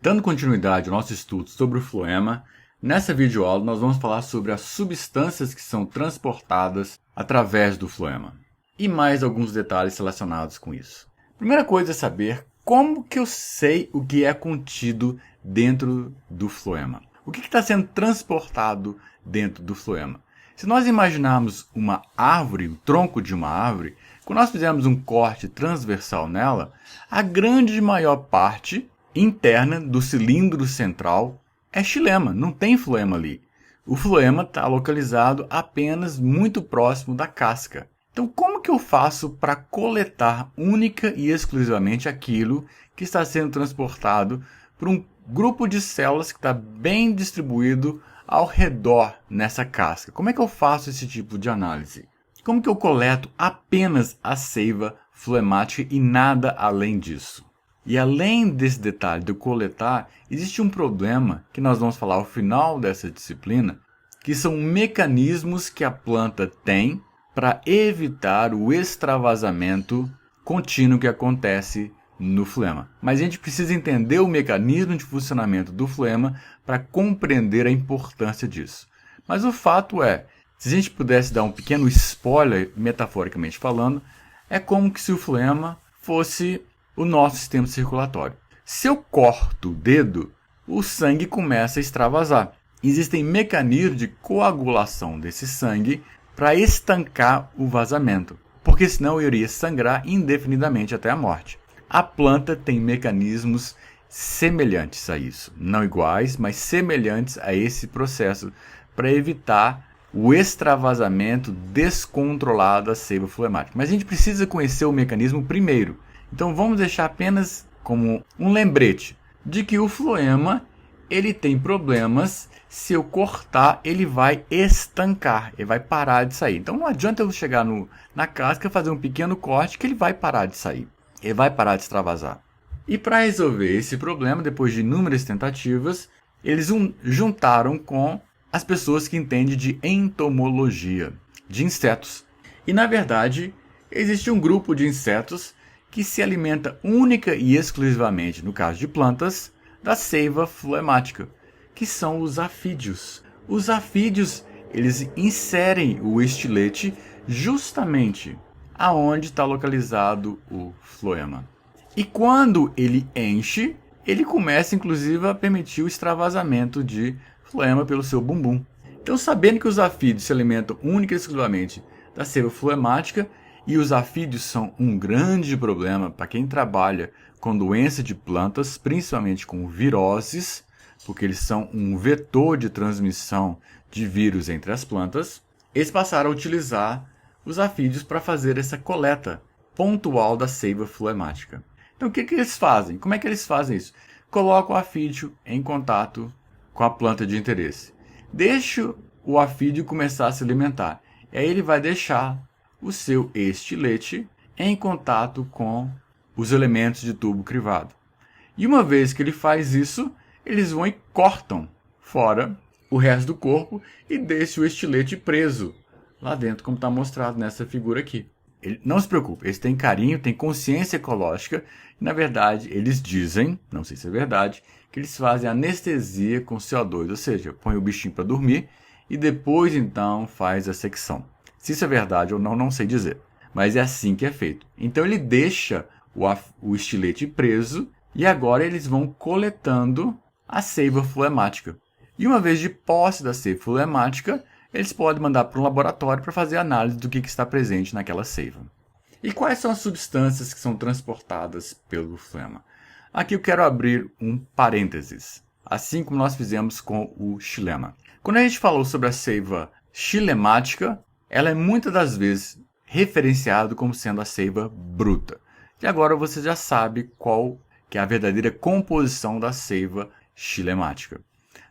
Dando continuidade ao nosso estudo sobre o floema, nessa videoaula nós vamos falar sobre as substâncias que são transportadas através do floema e mais alguns detalhes relacionados com isso. Primeira coisa é saber como que eu sei o que é contido dentro do floema. O que está sendo transportado dentro do floema? Se nós imaginarmos uma árvore, o tronco de uma árvore, quando nós fizermos um corte transversal nela, a grande maior parte interna do cilindro central é xilema, não tem floema ali. O floema está localizado apenas muito próximo da casca. Então, como que eu faço para coletar única e exclusivamente aquilo que está sendo transportado por um grupo de células que está bem distribuído ao redor nessa casca? Como é que eu faço esse tipo de análise? Como que eu coleto apenas a seiva floemática e nada além disso? E além desse detalhe de eu coletar, existe um problema que nós vamos falar ao final dessa disciplina, que são mecanismos que a planta tem para evitar o extravasamento contínuo que acontece no floema. Mas a gente precisa entender o mecanismo de funcionamento do floema para compreender a importância disso. Mas o fato é, se a gente pudesse dar um pequeno spoiler, metaforicamente falando, é como que se o floema fosse o nosso sistema circulatório. Se eu corto o dedo, o sangue começa a extravasar. Existem mecanismos de coagulação desse sangue para estancar o vazamento, porque senão eu iria sangrar indefinidamente até a morte. A planta tem mecanismos semelhantes a isso, não iguais, mas semelhantes a esse processo para evitar o extravasamento descontrolado da seiva floemática. Mas a gente precisa conhecer o mecanismo primeiro. Então vamos deixar apenas como um lembrete de que o floema ele tem problemas. Se eu cortar, ele vai estancar, ele vai parar de sair. Então não adianta eu chegar na casca, fazer um pequeno corte que ele vai parar de sair. Ele vai parar de extravasar. E para resolver esse problema, depois de inúmeras tentativas, eles juntaram com as pessoas que entendem de entomologia, de insetos. E na verdade, existe um grupo de insetos que se alimenta única e exclusivamente, no caso de plantas, da seiva floemática, que são os afídeos. Os afídeos, eles inserem o estilete justamente aonde está localizado o floema. E quando ele enche, ele começa inclusive a permitir o extravasamento de floema pelo seu bumbum. Então, sabendo que os afídeos se alimentam única e exclusivamente da seiva floemática, e os afídeos são um grande problema para quem trabalha com doença de plantas, principalmente com viroses, porque eles são um vetor de transmissão de vírus entre as plantas, eles passaram a utilizar os afídeos para fazer essa coleta pontual da seiva floemática. Então, o que eles fazem? Como é que eles fazem isso? Colocam o afídeo em contato com a planta de interesse. Deixa o afídeo começar a se alimentar. E aí ele vai deixar o seu estilete em contato com os elementos de tubo crivado. E uma vez que ele faz isso, eles vão e cortam fora o resto do corpo e deixam o estilete preso lá dentro, como está mostrado nessa figura aqui. Não se preocupe, eles têm carinho, têm consciência ecológica. E, na verdade, eles dizem, não sei se é verdade, que eles fazem anestesia com CO2, ou seja, põe o bichinho para dormir e depois então faz a secção. Se isso é verdade ou não, não sei dizer, mas é assim que é feito. Então ele deixa o estilete preso e agora eles vão coletando a seiva floemática. E uma vez de posse da seiva floemática, eles podem mandar para um laboratório para fazer análise do que está presente naquela seiva. E quais são as substâncias que são transportadas pelo floema? Aqui eu quero abrir um parênteses, assim como nós fizemos com o xilema. Quando a gente falou sobre a seiva xilemática, ela é muitas das vezes referenciada como sendo a seiva bruta. E agora você já sabe qual que é a verdadeira composição da seiva xilemática.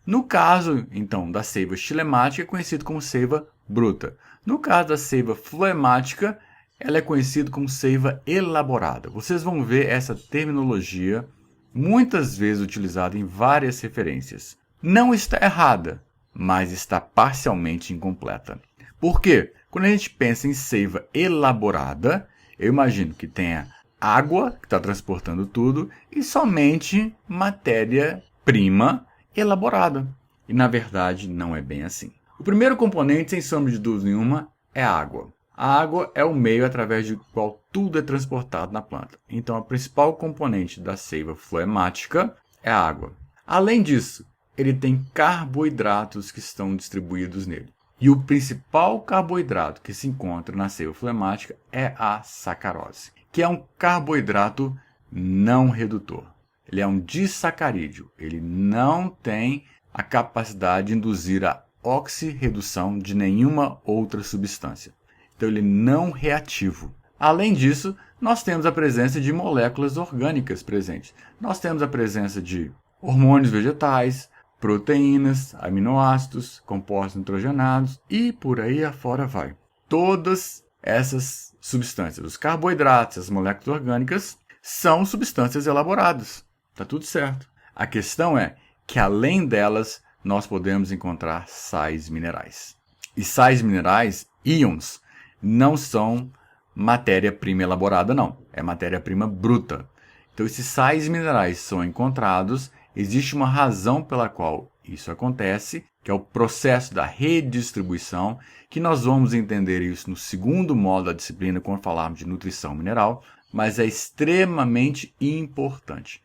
No caso, então, da seiva xilemática, é conhecido como seiva bruta. No caso da seiva floemática, ela é conhecida como seiva elaborada. Vocês vão ver essa terminologia muitas vezes utilizada em várias referências. Não está errada, mas está parcialmente incompleta. Por quê? Quando a gente pensa em seiva elaborada, eu imagino que tenha água, que está transportando tudo, e somente matéria-prima elaborada. E na verdade não é bem assim. O primeiro componente, sem sombra de dúvida nenhuma, é a água. A água é o meio através do qual tudo é transportado na planta. Então, a principal componente da seiva floemática é a água. Além disso, ele tem carboidratos que estão distribuídos nele. E o principal carboidrato que se encontra na seiva floemática é a sacarose, que é um carboidrato não redutor. Ele é um disacarídeo. Ele não tem a capacidade de induzir a oxirredução de nenhuma outra substância. Então, ele não é reativo. Além disso, nós temos a presença de moléculas orgânicas presentes. Nós temos a presença de hormônios vegetais, proteínas, aminoácidos, compostos nitrogenados e por aí afora vai. Todas essas substâncias, os carboidratos, as moléculas orgânicas, são substâncias elaboradas. Está tudo certo. A questão é que, além delas, nós podemos encontrar sais minerais. E sais minerais, íons, não são matéria-prima elaborada, não. É matéria-prima bruta. Então, esses sais minerais são encontrados. Existe uma razão pela qual isso acontece, que é o processo da redistribuição, que nós vamos entender isso no segundo módulo da disciplina, quando falarmos de nutrição mineral, mas é extremamente importante.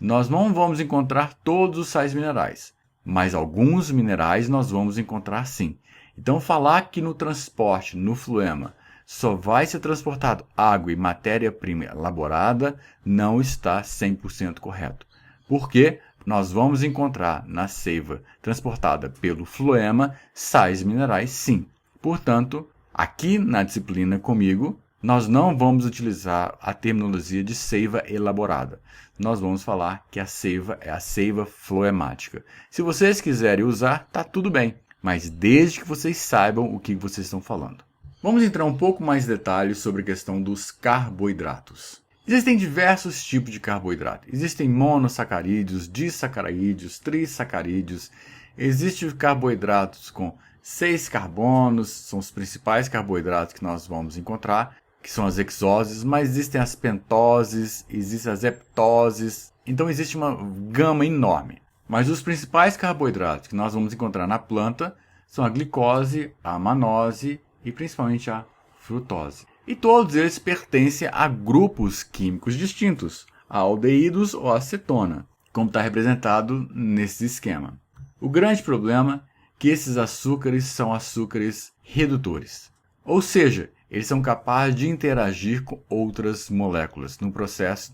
Nós não vamos encontrar todos os sais minerais, mas alguns minerais nós vamos encontrar sim. Então, falar que no transporte, no floema, só vai ser transportado água e matéria-prima elaborada não está 100% correto. Por quê? Nós vamos encontrar na seiva transportada pelo floema sais minerais sim. Portanto, aqui na disciplina comigo, nós não vamos utilizar a terminologia de seiva elaborada. Nós vamos falar que a seiva é a seiva floemática. Se vocês quiserem usar, tá tudo bem, mas desde que vocês saibam o que vocês estão falando. Vamos entrar um pouco mais em detalhes sobre a questão dos carboidratos. Existem diversos tipos de carboidrato. Existem monossacarídeos, disacarídeos, trissacarídeos. Existem carboidratos com 6 carbonos, são os principais carboidratos que nós vamos encontrar, que são as hexoses, mas existem as pentoses, existem as heptoses. Então existe uma gama enorme. Mas os principais carboidratos que nós vamos encontrar na planta são a glicose, a manose e principalmente a frutose. E todos eles pertencem a grupos químicos distintos, a aldeídos ou acetona, como está representado nesse esquema. O grande problema é que esses açúcares são açúcares redutores, ou seja, eles são capazes de interagir com outras moléculas no processo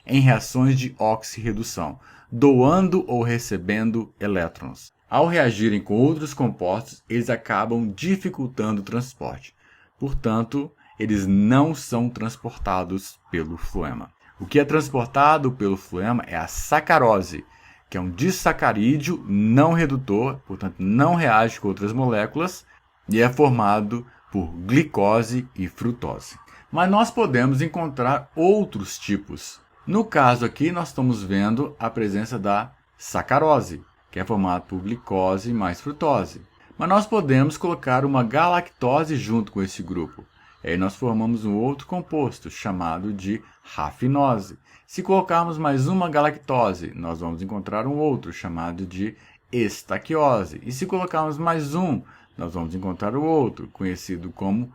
em reações de oxirredução, doando ou recebendo elétrons. Ao reagirem com outros compostos, eles acabam dificultando o transporte. Portanto, eles não são transportados pelo floema. O que é transportado pelo floema é a sacarose, que é um disacarídeo não redutor, portanto não reage com outras moléculas, e é formado por glicose e frutose. Mas nós podemos encontrar outros tipos. No caso aqui, nós estamos vendo a presença da sacarose, que é formado por glicose mais frutose. Mas nós podemos colocar uma galactose junto com esse grupo. Aí nós formamos um outro composto, chamado de rafinose. Se colocarmos mais uma galactose, nós vamos encontrar um outro, chamado de estaquiose. E se colocarmos mais um, nós vamos encontrar o outro, conhecido como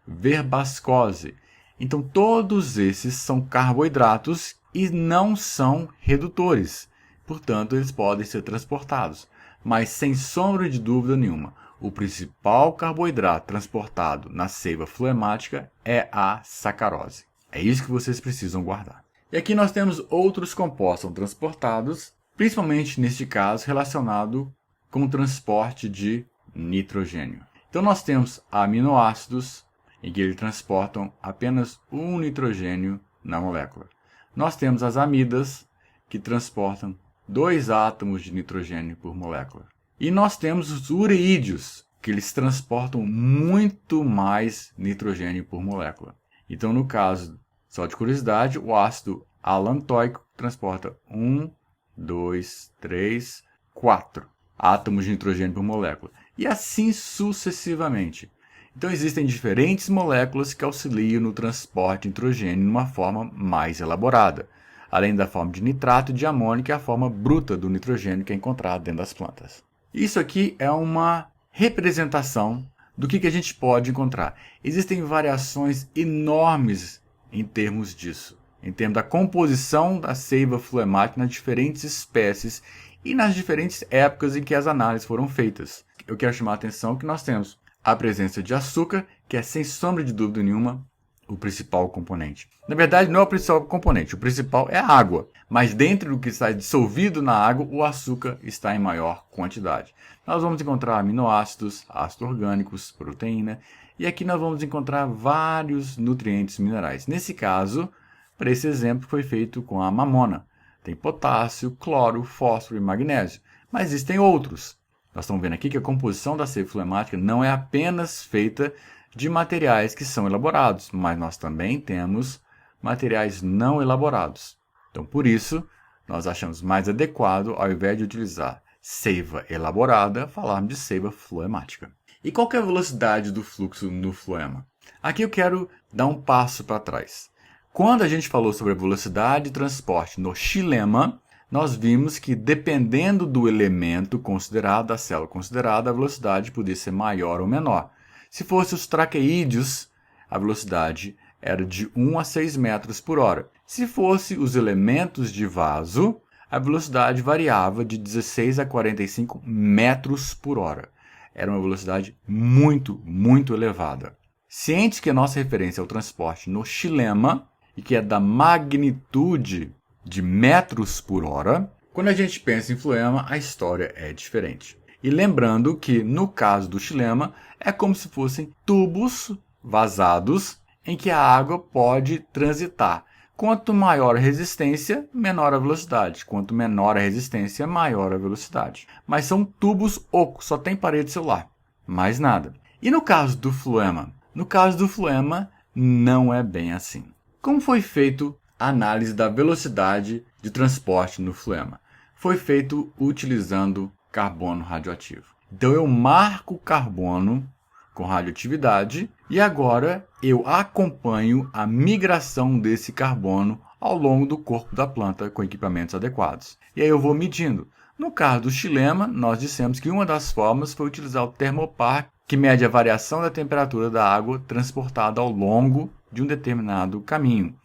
verbascose. Então, todos esses são carboidratos e não são redutores. Portanto, eles podem ser transportados. Mas, sem sombra de dúvida nenhuma, o principal carboidrato transportado na seiva floemática é a sacarose. É isso que vocês precisam guardar. E aqui nós temos outros compostos transportados, principalmente neste caso relacionado com o transporte de nitrogênio. Então nós temos aminoácidos, em que eles transportam apenas um nitrogênio na molécula. Nós temos as amidas, que transportam 2 átomos de nitrogênio por molécula. E nós temos os ureídeos, que eles transportam muito mais nitrogênio por molécula. Então, no caso, só de curiosidade, o ácido alantóico transporta 1, 2, 3, 4 átomos de nitrogênio por molécula. E assim sucessivamente. Então existem diferentes moléculas que auxiliam no transporte de nitrogênio numa forma mais elaborada, além da forma de nitrato e de amônio, que é a forma bruta do nitrogênio que é encontrada dentro das plantas. Isso aqui é uma representação do que a gente pode encontrar. Existem variações enormes em termos disso, em termos da composição da seiva fluemática nas diferentes espécies e nas diferentes épocas em que as análises foram feitas. Eu quero chamar a atenção que nós temos a presença de açúcar, que é sem sombra de dúvida nenhuma o principal componente. Na verdade, não é o principal componente, o principal é a água. Mas dentro do que está dissolvido na água, o açúcar está em maior quantidade. Nós vamos encontrar aminoácidos, ácidos orgânicos, proteína, e aqui nós vamos encontrar vários nutrientes minerais. Nesse caso, para esse exemplo, foi feito com a mamona. Tem potássio, cloro, fósforo e magnésio. Mas existem outros. Nós estamos vendo aqui que a composição da seiva fluemática não é apenas feita de materiais que são elaborados, mas nós também temos materiais não elaborados. Então, por isso, nós achamos mais adequado, ao invés de utilizar seiva elaborada, falarmos de seiva fluemática. E qual que é a velocidade do fluxo no floema? Aqui eu quero dar um passo para trás. Quando a gente falou sobre a velocidade de transporte no xilema, nós vimos que, dependendo do elemento considerado, da célula considerada, a velocidade podia ser maior ou menor. Se fosse os traqueídeos, a velocidade era de 1 a 6 metros por hora. Se fosse os elementos de vaso, a velocidade variava de 16 a 45 metros por hora. Era uma velocidade muito, muito elevada. Ciente que a nossa referência é o transporte no xilema e que é da magnitude de metros por hora, quando a gente pensa em floema, a história é diferente. E lembrando que, no caso do xilema, é como se fossem tubos vazados em que a água pode transitar. Quanto maior a resistência, menor a velocidade. Quanto menor a resistência, maior a velocidade. Mas são tubos ocos, só tem parede celular, mais nada. E no caso do floema? No caso do floema, não é bem assim. Como foi feito a análise da velocidade de transporte no floema? Foi feito utilizando carbono radioativo. Então eu marco o carbono com radioatividade e agora eu acompanho a migração desse carbono ao longo do corpo da planta com equipamentos adequados. E aí eu vou medindo. No caso do xilema, nós dissemos que uma das formas foi utilizar o termopar, que mede a variação da temperatura da água transportada ao longo de um determinado caminho.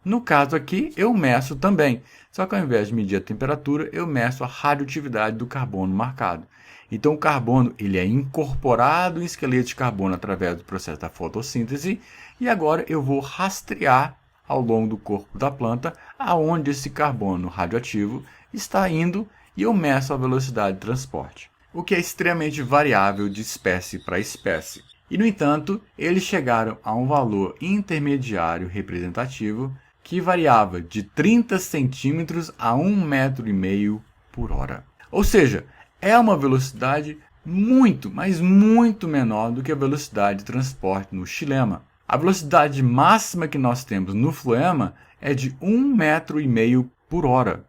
No caso aqui, eu meço também, só que ao invés de medir a temperatura, eu meço a radioatividade do carbono marcado. Então, o carbono ele é incorporado em esqueleto de carbono através do processo da fotossíntese, e agora eu vou rastrear ao longo do corpo da planta aonde esse carbono radioativo está indo e eu meço a velocidade de transporte, o que é extremamente variável de espécie para espécie. E, no entanto, eles chegaram a um valor intermediário representativo que variava de 30 centímetros a 1,5 metro por hora. Ou seja, é uma velocidade muito, mas muito menor do que a velocidade de transporte no xilema. A velocidade máxima que nós temos no floema é de 1,5 metro por hora.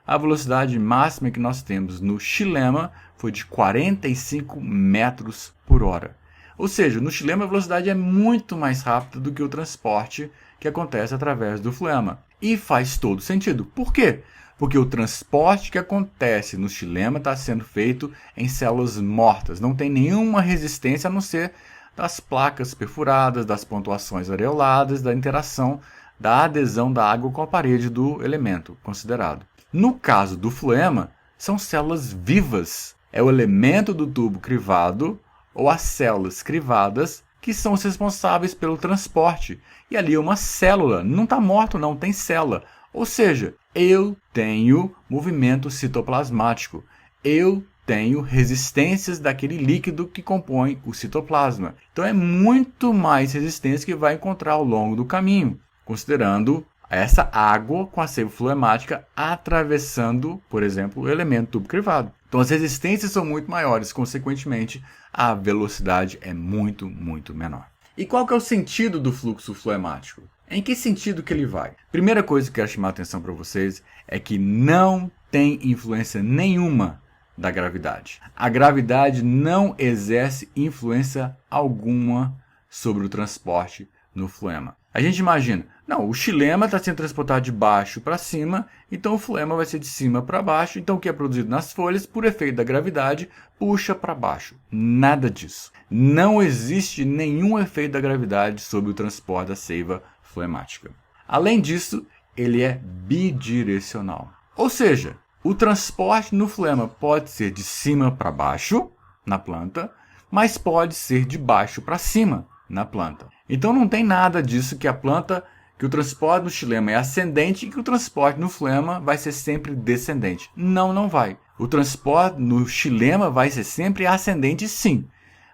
A velocidade máxima que nós temos no xilema foi de 45 metros por hora. Ou seja, no xilema a velocidade é muito mais rápida do que o transporte que acontece através do floema. E faz todo sentido. Por quê? Porque o transporte que acontece no xilema está sendo feito em células mortas. Não tem nenhuma resistência a não ser das placas perfuradas, das pontuações areoladas, da interação, da adesão da água com a parede do elemento considerado. No caso do floema, são células vivas. É o elemento do tubo crivado ou as células crivadas que são os responsáveis pelo transporte. E ali uma célula, não está morto não, tem célula. Ou seja, eu tenho movimento citoplasmático. Eu tenho resistências daquele líquido que compõe o citoplasma. Então é muito mais resistência que vai encontrar ao longo do caminho, considerando essa água com a seiva fluemática atravessando, por exemplo, o elemento tubo crivado. Então as resistências são muito maiores, consequentemente, a velocidade é muito, muito menor. E qual que é o sentido do fluxo fluemático? Em que sentido que ele vai? Primeira coisa que eu quero chamar a atenção para vocês é que não tem influência nenhuma da gravidade. A gravidade não exerce influência alguma sobre o transporte no floema. A gente imagina, não, o xilema está sendo transportado de baixo para cima, então o floema vai ser de cima para baixo, então o que é produzido nas folhas, por efeito da gravidade, puxa para baixo. Nada disso. Não existe nenhum efeito da gravidade sobre o transporte da seiva floemática. Além disso, ele é bidirecional. Ou seja, o transporte no floema pode ser de cima para baixo, na planta, mas pode ser de baixo para cima, na planta. Então não tem nada disso que o transporte no xilema é ascendente e que o transporte no floema vai ser sempre descendente. Não, não vai. O transporte no xilema vai ser sempre ascendente, sim.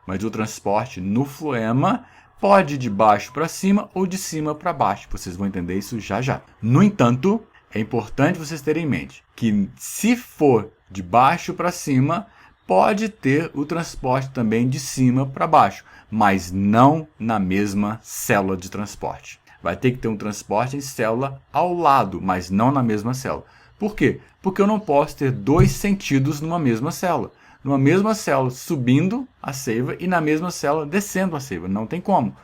Mas o transporte no floema pode ir de baixo para cima ou de cima para baixo. Vocês vão entender isso já já. No entanto, é importante vocês terem em mente que se for de baixo para cima, pode ter o transporte também de cima para baixo, mas não na mesma célula de transporte. Vai ter que ter um transporte em célula ao lado, mas não na mesma célula. Por quê? Porque eu não posso ter dois sentidos numa mesma célula. Numa mesma célula subindo a seiva e na mesma célula descendo a seiva. Não tem como.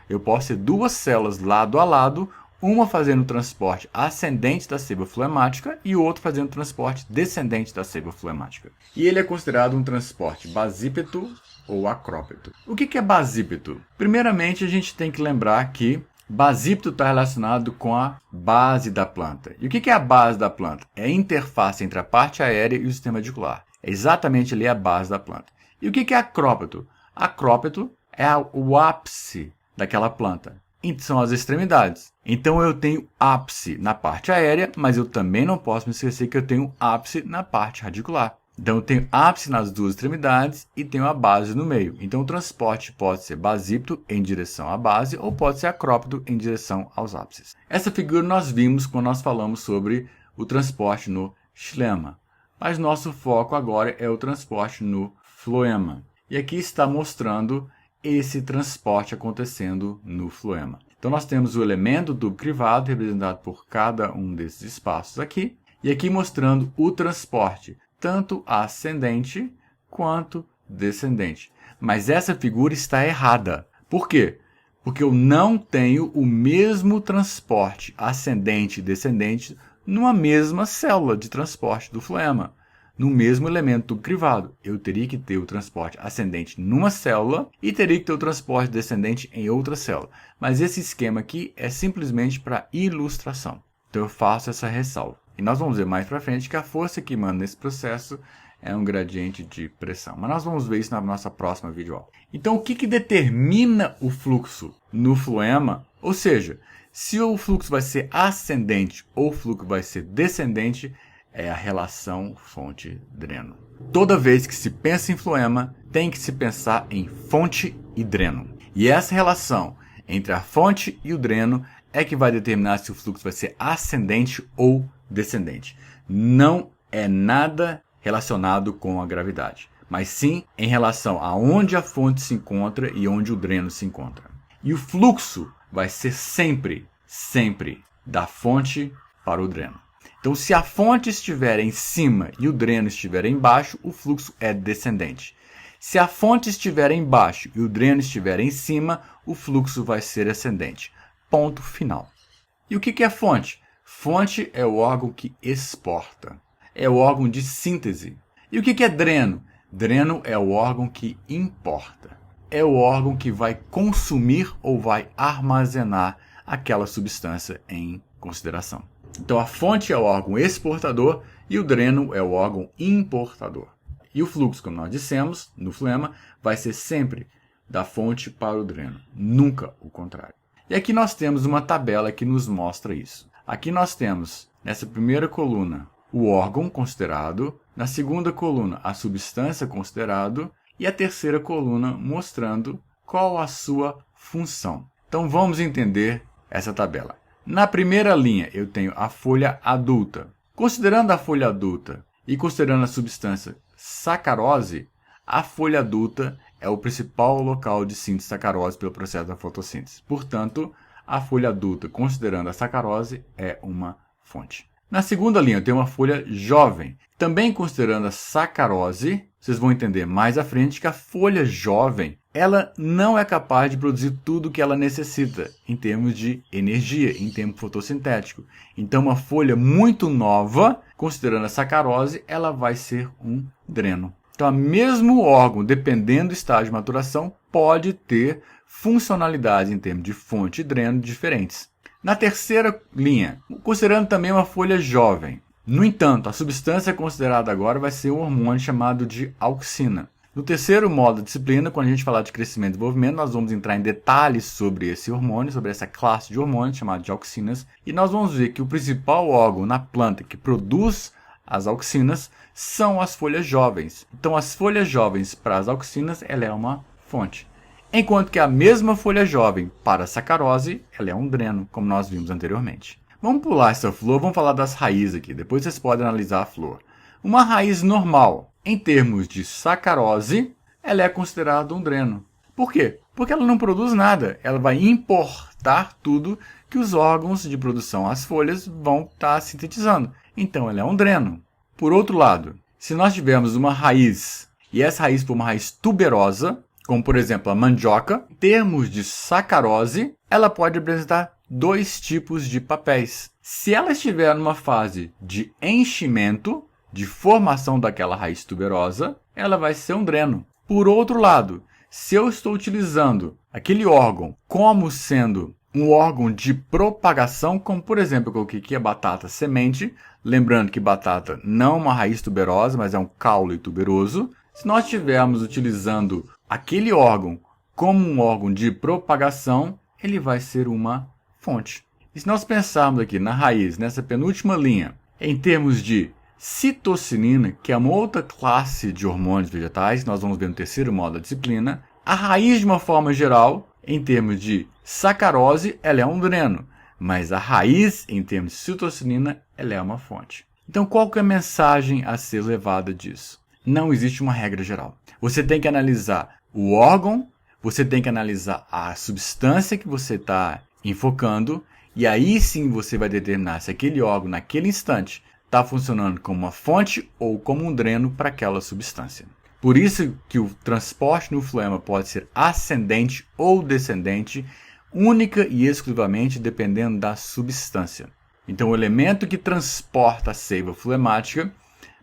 Eu posso ter duas células lado a lado, uma fazendo o transporte ascendente da seiva floemática e o outro fazendo o transporte descendente da seiva floemática. E ele é considerado um transporte basípeto ou acrópeto. O que é basípeto? Primeiramente, a gente tem que lembrar que basípeto está relacionado com a base da planta. E o que é a base da planta? É a interface entre a parte aérea e o sistema radicular. É exatamente ali a base da planta. E o que é acrópeto? Acrópeto é o ápice daquela planta. São as extremidades. Então eu tenho ápice na parte aérea, mas eu também não posso me esquecer que eu tenho ápice na parte radicular. Então eu tenho ápice nas duas extremidades e tenho a base no meio. Então o transporte pode ser basípeto em direção à base ou pode ser acrópeto em direção aos ápices. Essa figura nós vimos quando nós falamos sobre o transporte no xilema. Mas nosso foco agora é o transporte no floema. E aqui está mostrando esse transporte acontecendo no floema. Então nós temos o elemento do tubo crivado representado por cada um desses espaços aqui, e aqui mostrando o transporte, tanto ascendente quanto descendente. Mas essa figura está errada. Por quê? Porque eu não tenho o mesmo transporte ascendente e descendente numa mesma célula de transporte do floema. No mesmo elemento tubo crivado, eu teria que ter o transporte ascendente numa célula e teria que ter o transporte descendente em outra célula. Mas esse esquema aqui é simplesmente para ilustração. Então eu faço essa ressalva. E nós vamos ver mais para frente que a força que manda nesse processo é um gradiente de pressão. Mas nós vamos ver isso na nossa próxima videoaula. Então o que determina o fluxo no floema? Ou seja, se o fluxo vai ser ascendente ou o fluxo vai ser descendente, é a relação fonte-dreno. Toda vez que se pensa em floema, tem que se pensar em fonte e dreno. E essa relação entre a fonte e o dreno é que vai determinar se o fluxo vai ser ascendente ou descendente. Não é nada relacionado com a gravidade, mas sim em relação a onde a fonte se encontra e onde o dreno se encontra. E o fluxo vai ser sempre da fonte para o dreno. Então, se a fonte estiver em cima e o dreno estiver embaixo, o fluxo é descendente. Se a fonte estiver embaixo e o dreno estiver em cima, o fluxo vai ser ascendente. Ponto final. E o que é fonte? Fonte é o órgão que exporta. É o órgão de síntese. E o que é dreno? Dreno é o órgão que importa. É o órgão que vai consumir ou vai armazenar aquela substância em consideração. Então, a fonte é o órgão exportador e o dreno é o órgão importador. E o fluxo, como nós dissemos, no floema, vai ser sempre da fonte para o dreno, nunca o contrário. E aqui nós temos uma tabela que nos mostra isso. Aqui nós temos, nessa primeira coluna, o órgão considerado, na segunda coluna, a substância considerado, e a terceira coluna mostrando qual a sua função. Então, vamos entender essa tabela. Na primeira linha, eu tenho a folha adulta. Considerando a folha adulta e considerando a substância sacarose, a folha adulta é o principal local de síntese de sacarose pelo processo da fotossíntese. Portanto, a folha adulta, considerando a sacarose, é uma fonte. Na segunda linha, eu tenho uma folha jovem. Também considerando a sacarose, vocês vão entender mais à frente que a folha jovem, ela não é capaz de produzir tudo o que ela necessita em termos de energia, em termos fotossintético. Então, uma folha muito nova, considerando a sacarose, ela vai ser um dreno. Então, o mesmo órgão, dependendo do estágio de maturação, pode ter funcionalidades em termos de fonte e dreno diferentes. Na terceira linha, considerando também uma folha jovem. No entanto, a substância considerada agora vai ser um hormônio chamado de auxina. No terceiro módulo da disciplina, quando a gente falar de crescimento e desenvolvimento, nós vamos entrar em detalhes sobre esse hormônio, sobre essa classe de hormônios chamada de auxinas, e nós vamos ver que o principal órgão na planta que produz as auxinas são as folhas jovens. Então, as folhas jovens para as auxinas, ela é uma fonte. Enquanto que a mesma folha jovem para a sacarose, ela é um dreno, como nós vimos anteriormente. Vamos pular essa flor, vamos falar das raízes aqui, depois vocês podem analisar a flor. Uma raiz normal, em termos de sacarose, ela é considerada um dreno. Por quê? Porque ela não produz nada, ela vai importar tudo que os órgãos de produção, as folhas, vão estar sintetizando. Então, ela é um dreno. Por outro lado, se nós tivermos uma raiz, e essa raiz for uma raiz tuberosa, como por exemplo a mandioca, em termos de sacarose, ela pode apresentar dois tipos de papéis. Se ela estiver numa fase de enchimento, de formação daquela raiz tuberosa, ela vai ser um dreno. Por outro lado, se eu estou utilizando aquele órgão como sendo um órgão de propagação, como por exemplo eu coloquei aqui a batata semente, lembrando que batata não é uma raiz tuberosa, mas é um caule tuberoso. Se nós estivermos utilizando aquele órgão como um órgão de propagação, ele vai ser uma fonte. E se nós pensarmos aqui na raiz, nessa penúltima linha, em termos de citocinina, que é uma outra classe de hormônios vegetais, nós vamos ver no terceiro módulo da disciplina, a raiz de uma forma geral, em termos de sacarose, ela é um dreno, mas a raiz, em termos de citocinina, ela é uma fonte. Então, qual que é a mensagem a ser levada disso? Não existe uma regra geral. Você tem que analisar o órgão, você tem que analisar a substância que você está enfocando, e aí sim você vai determinar se aquele órgão, naquele instante, está funcionando como uma fonte ou como um dreno para aquela substância. Por isso que o transporte no floema pode ser ascendente ou descendente, única e exclusivamente dependendo da substância. Então, o elemento que transporta a seiva fluemática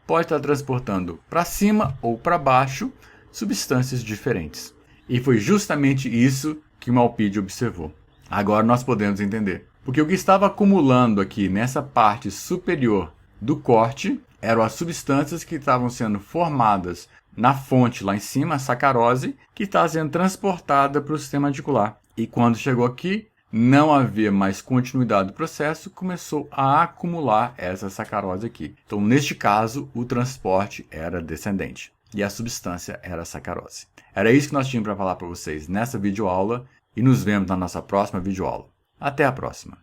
pode estar transportando para cima ou para baixo substâncias diferentes. E foi justamente isso que o Malpighi observou. Agora nós podemos entender. Porque o que estava acumulando aqui nessa parte superior do corte eram as substâncias que estavam sendo formadas na fonte lá em cima, a sacarose, que está sendo transportada para o sistema radicular. E quando chegou aqui, não havia mais continuidade do processo, começou a acumular essa sacarose aqui. Então, neste caso, o transporte era descendente e a substância era a sacarose. Era isso que nós tínhamos para falar para vocês nessa videoaula e nos vemos na nossa próxima videoaula. Até a próxima!